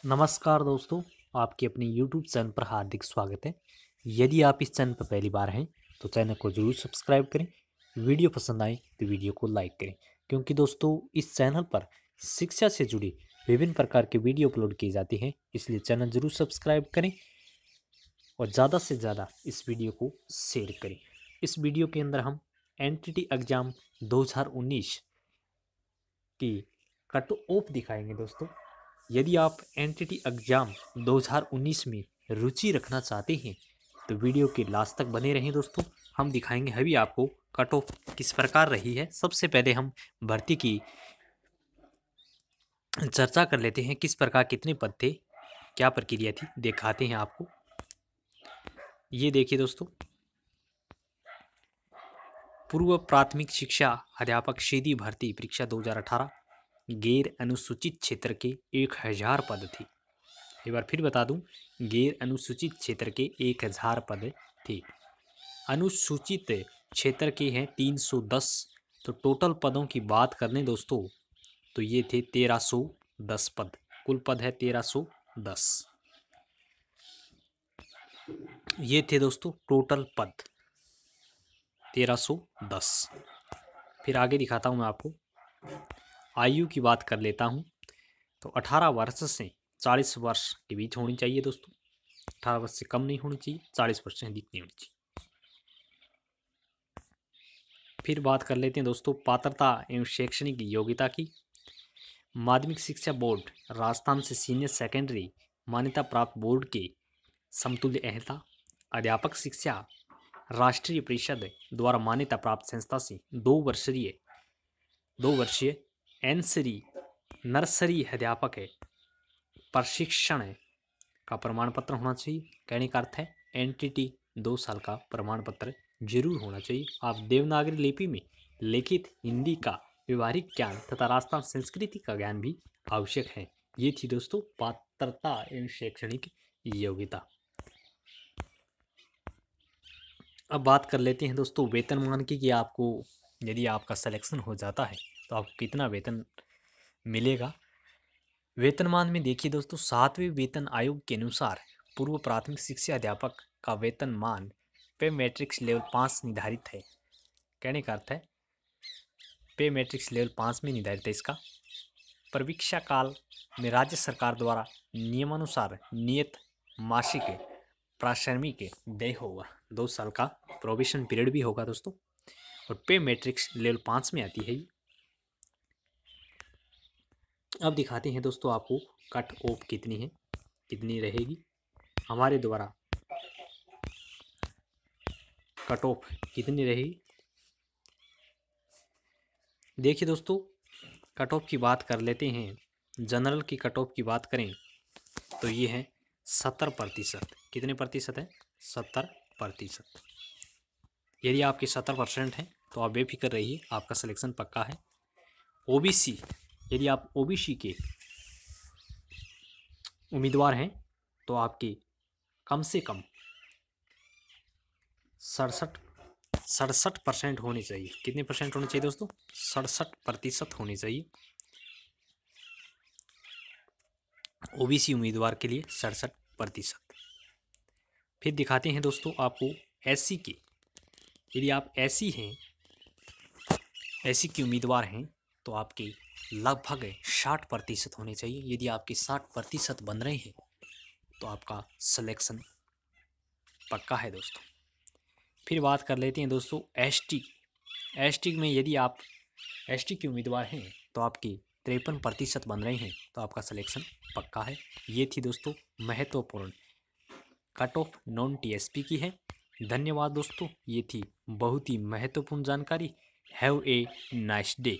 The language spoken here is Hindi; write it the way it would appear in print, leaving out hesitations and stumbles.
नमस्कार दोस्तों, आपके अपने YouTube चैनल पर हार्दिक स्वागत है। यदि आप इस चैनल पर पहली बार हैं तो चैनल को ज़रूर सब्सक्राइब करें। वीडियो पसंद आए तो वीडियो को लाइक करें, क्योंकि दोस्तों इस चैनल पर शिक्षा से जुड़ी विभिन्न प्रकार के वीडियो अपलोड की जाती हैं। इसलिए चैनल ज़रूर सब्सक्राइब करें और ज़्यादा से ज़्यादा इस वीडियो को शेयर करें। इस वीडियो के अंदर हम एनटीटी एग्ज़ाम 2019 की कट ऑफ दिखाएंगे दोस्तों। यदि आप एनटीटी एग्ज़ाम 2019 में रुचि रखना चाहते हैं तो वीडियो के लास्ट तक बने रहें दोस्तों। हम दिखाएंगे अभी आपको कट ऑफ किस प्रकार रही है। सबसे पहले हम भर्ती की चर्चा कर लेते हैं, किस प्रकार कितने पद थे, क्या प्रक्रिया थी, दिखाते हैं आपको। ये देखिए दोस्तों, पूर्व प्राथमिक शिक्षा अध्यापक सीधी भर्ती परीक्षा 2018 गैर अनुसूचित क्षेत्र के 1000 पद थे। एक बार फिर बता दूं, गैर अनुसूचित क्षेत्र के 1000 पद थे। अनुसूचित क्षेत्र के हैं 310। तो टोटल पदों की बात करने दोस्तों तो ये थे 1310 पद। कुल पद है 1310। ये थे दोस्तों टोटल पद 1310। फिर आगे दिखाता हूँ मैं आपको। आयु की बात कर लेता हूँ तो 18 वर्ष से 40 वर्ष के बीच होनी चाहिए दोस्तों। 18 वर्ष से कम नहीं होनी चाहिए, 40 वर्ष से अधिक नहीं होनी चाहिए। फिर बात कर लेते हैं दोस्तों पात्रता एवं शैक्षणिक योग्यता की। माध्यमिक शिक्षा बोर्ड राजस्थान से सीनियर सेकेंडरी मान्यता प्राप्त बोर्ड के समतुल्य अहता। अध्यापक शिक्षा राष्ट्रीय परिषद द्वारा मान्यता प्राप्त संस्था से 2 वर्षीय एनसरी नर्सरी अध्यापक है प्रशिक्षण का प्रमाण पत्र होना चाहिए। कहने का अर्थ है एनटीटी 2 साल का प्रमाण पत्र जरूर होना चाहिए। आप देवनागरी लिपि में लिखित हिंदी का व्यवहारिक ज्ञान तथा राजस्थान संस्कृति का ज्ञान भी आवश्यक है। ये थी दोस्तों पात्रता एवं शैक्षणिक योग्यता। अब बात कर लेते हैं दोस्तों वेतनमान की कि आपको यदि आपका सिलेक्शन हो जाता है तो आपको कितना वेतन मिलेगा। वेतनमान में देखिए दोस्तों, 7वें वेतन आयोग के अनुसार पूर्व प्राथमिक शिक्षा अध्यापक का वेतनमान पे मैट्रिक्स लेवल 5 निर्धारित है। कहने का अर्थ है पे मैट्रिक्स लेवल 5 में निर्धारित है इसका। परीक्षा काल में राज्य सरकार द्वारा नियमानुसार नियत मासिक प्राश्रमिक व्यय होगा। 2 साल का प्रोबेशन पीरियड भी होगा दोस्तों, और पे मैट्रिक्स लेवल 5 में आती है ये। अब दिखाते हैं दोस्तों आपको कट ऑफ कितनी है, कितनी रहेगी हमारे द्वारा कट ऑफ कितनी रहेगी। देखिए दोस्तों, कट ऑफ की बात कर लेते हैं। जनरल की कट ऑफ की बात करें तो ये है 70%। कितने प्रतिशत है? 70%। यदि आपके 70% हैं तो आप बेफिक्र रहिए, आपका सिलेक्शन पक्का है। ओबीसी, यदि आप ओबीसी के उम्मीदवार हैं तो आपके कम से कम 67% होनी चाहिए। कितने परसेंट होने चाहिए दोस्तों? 67% होनी चाहिए ओबीसी उम्मीदवार के लिए, 67%। फिर दिखाते हैं दोस्तों आपको एससी के। यदि आप एससी हैं, एससी के उम्मीदवार हैं तो आपके लगभग 60% होने चाहिए। यदि आपके 60% बन रहे हैं तो आपका सिलेक्शन पक्का है दोस्तों। फिर बात कर लेते हैं दोस्तों एसटी। एसटी में यदि आप एसटी के उम्मीदवार हैं तो आपके 53% बन रहे हैं तो आपका सिलेक्शन पक्का है। ये थी दोस्तों महत्वपूर्ण कट ऑफ नॉन टीएसपी की है। धन्यवाद दोस्तों, ये थी बहुत ही महत्वपूर्ण जानकारी। Have a nice day.